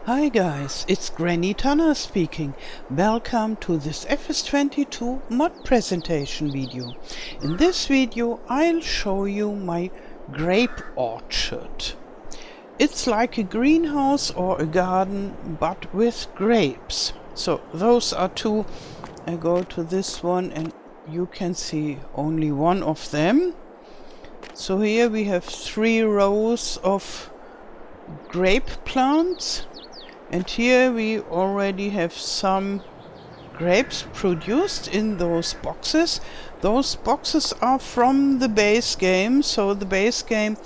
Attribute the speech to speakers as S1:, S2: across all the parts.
S1: Hi guys, it's Granny Tana speaking. Welcome to this FS22 mod presentation video. In this video I'll show you my grape orchard. It's like a greenhouse or a garden but with grapes. So those are two. I go to this one and you can see only one of them. So here we have 3 rows of grape plants. And here we already have some grapes produced in those boxes. Those boxes are from the base game, so the base game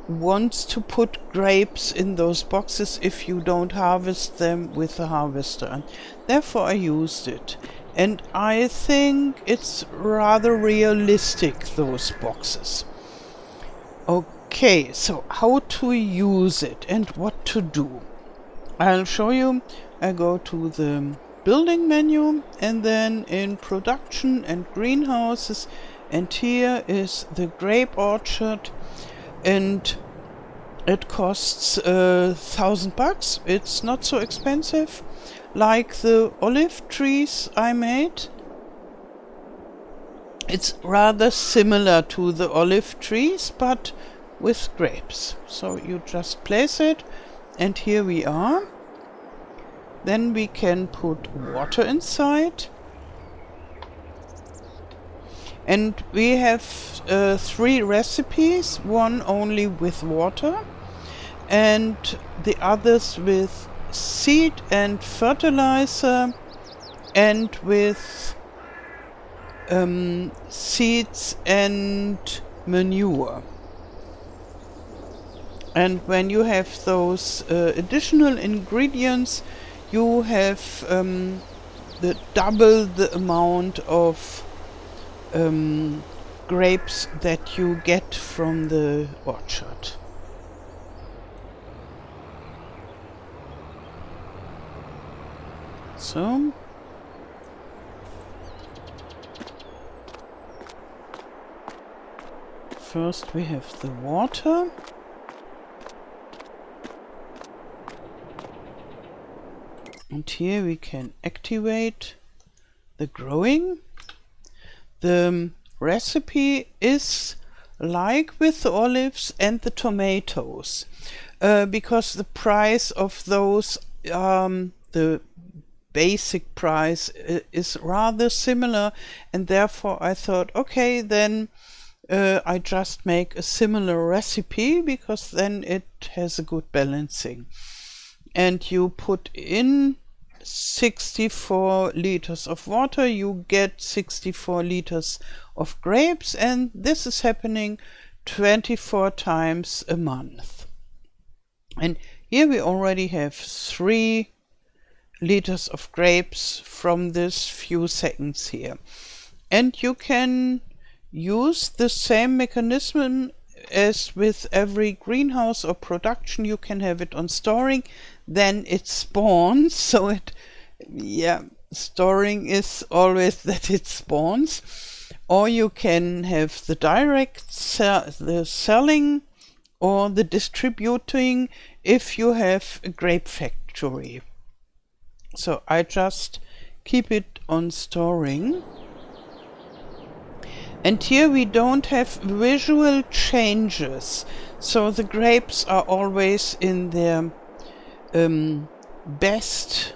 S1: wants to put grapes in those boxes if you don't harvest them with a harvester. And therefore I used it. And I think it's rather realistic, those boxes. Okay, so how to use it and what to do. I'll show you. I go to the building menu and then in production and greenhouses, and here is the grape orchard, and it costs $1,000. It's not so expensive like the olive trees I made. It's rather similar to the olive trees but with grapes. So you just place it, and here we are. Then we can put water inside, and we have 3 recipes, one only with water and the others with seed and fertilizer and with seeds and manure. And when you have those additional ingredients, you have double the amount of grapes that you get from the orchard. So first we have the water. And here we can activate the growing. The recipe is like with the olives and the tomatoes, because the price of those, the basic price is rather similar, and therefore I thought, okay, then I just make a similar recipe, because then it has a good balancing. And you put in 64 liters of water, you get 64 liters of grapes, and this is happening 24 times a month. And here we already have 3 liters of grapes from this few seconds here. And you can use the same mechanism as with every greenhouse or production. You can have it on storing, then it spawns. So it, storing is always that it spawns. Or you can have the direct the selling or the distributing if you have a grape factory. So I just keep it on storing. And here we don't have visual changes, so the grapes are always in their best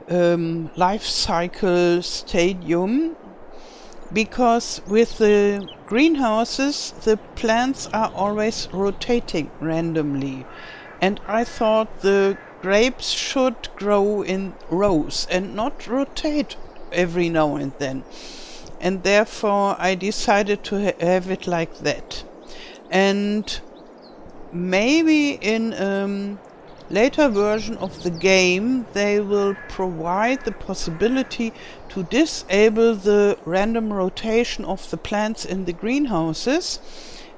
S1: life cycle stadium, because with the greenhouses the plants are always rotating randomly, and I thought the grapes should grow in rows and not rotate every now and then. And therefore I decided to have it like that. And maybe in a later version of the game they will provide the possibility to disable the random rotation of the plants in the greenhouses,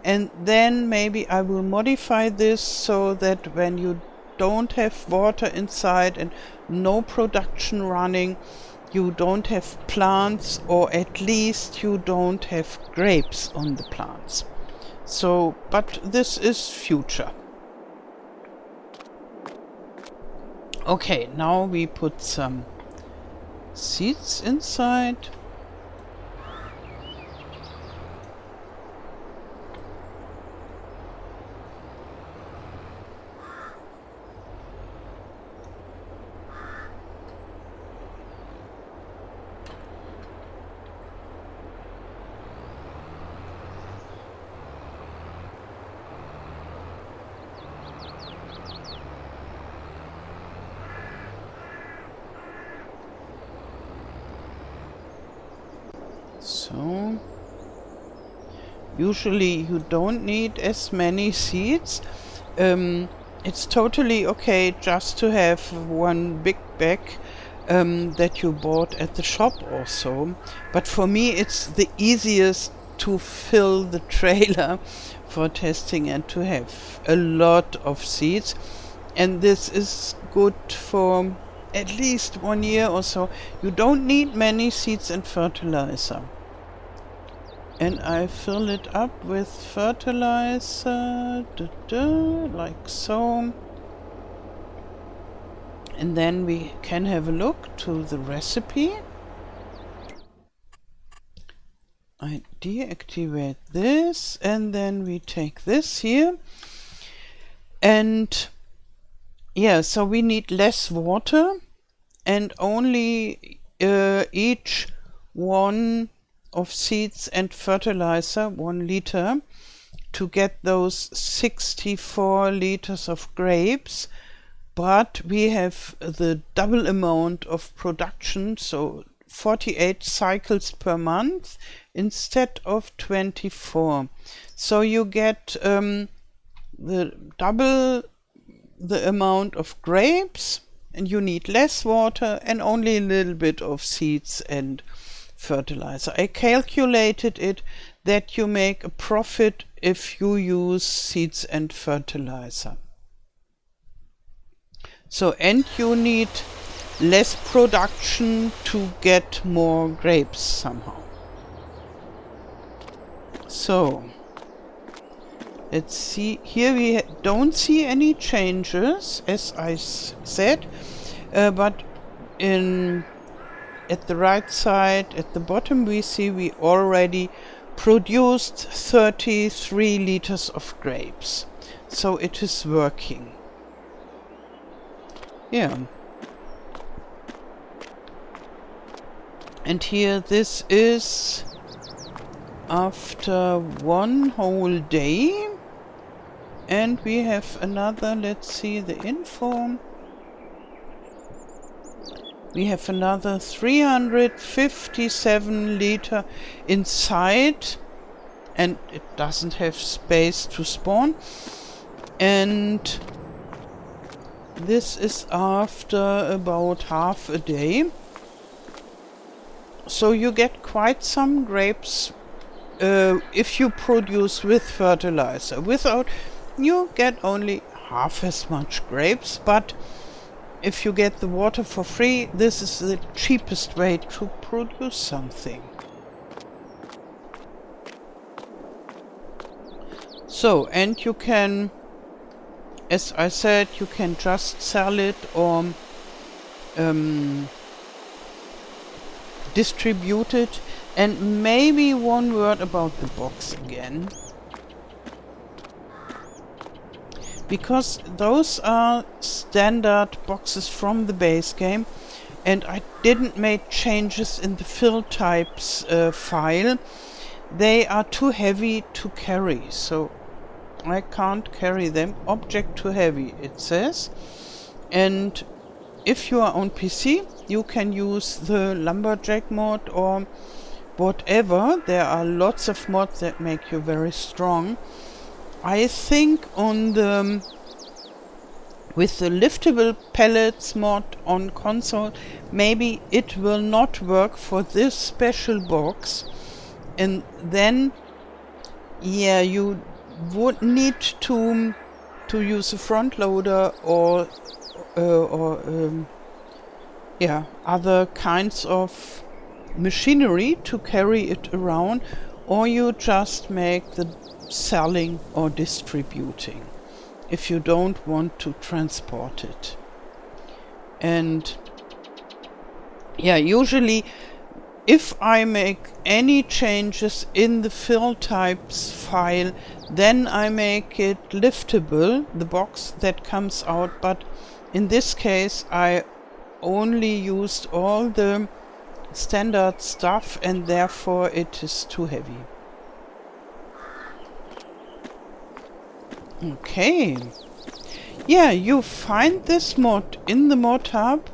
S1: and then maybe I will modify this so that when you don't have water inside and no production running, you don't have plants, or at least you don't have grapes on the plants. So, but this is future. Okay, now we put some seeds inside. So usually you don't need as many seeds. It's totally okay just to have one big bag that you bought at the shop or so. But for me it's the easiest to fill the trailer for testing and to have a lot of seeds. And this is good for at least 1 year or so. You don't need many seeds and fertilizer. And I fill it up with fertilizer, like so. And then we can have a look to the recipe. I deactivate this, and then we take this here. And yeah, so we need less water, and only each one of seeds and fertilizer, 1 liter, to get those 64 liters of grapes. But we have the double amount of production, so 48 cycles per month instead of 24. So you get the double the amount of grapes, and you need less water and only a little bit of seeds and fertilizer. I calculated it that you make a profit if you use seeds and fertilizer. So, and you need less production to get more grapes somehow. So let's see, here we don't see any changes, as I said, but at the right side, at the bottom, we see we already produced 33 liters of grapes. So it is working. Yeah. And here, this is after 1 whole day. And we have another, let's see the info. We have another 357 liter inside, and it doesn't have space to spawn. And this is after about half a day. So you get quite some grapes if you produce with fertilizer. Without, you get only half as much grapes, but if you get the water for free, this is the cheapest way to produce something. So, and you can, as I said, you can just sell it or distribute it. And maybe one word about the box again. Because those are standard boxes from the base game, and I didn't make changes in the fill types file. They are too heavy to carry, so I can't carry them. Object too heavy, it says. And if you are on PC, you can use the lumberjack mod or whatever. There are lots of mods that make you very strong. I think on the with the liftable pallets mod on console, maybe it will not work for this special box, and then yeah, you would need to use a front loader or yeah, other kinds of machinery to carry it around, or you just make the selling or distributing if you don't want to transport it. And yeah, usually if I make any changes in the fill types file, then I make it liftable, the box that comes out, but in this case I only used all the standard stuff and therefore it is too heavy. Okay. Yeah, you find this mod in the mod hub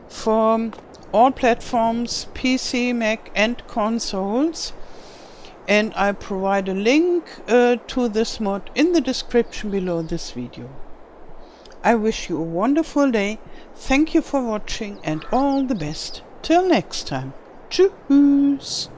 S1: for all platforms, PC, Mac and consoles, and I provide a link to this mod in the description below this video. I wish you a wonderful day, thank you for watching and all the best. Till next time. Tschüss!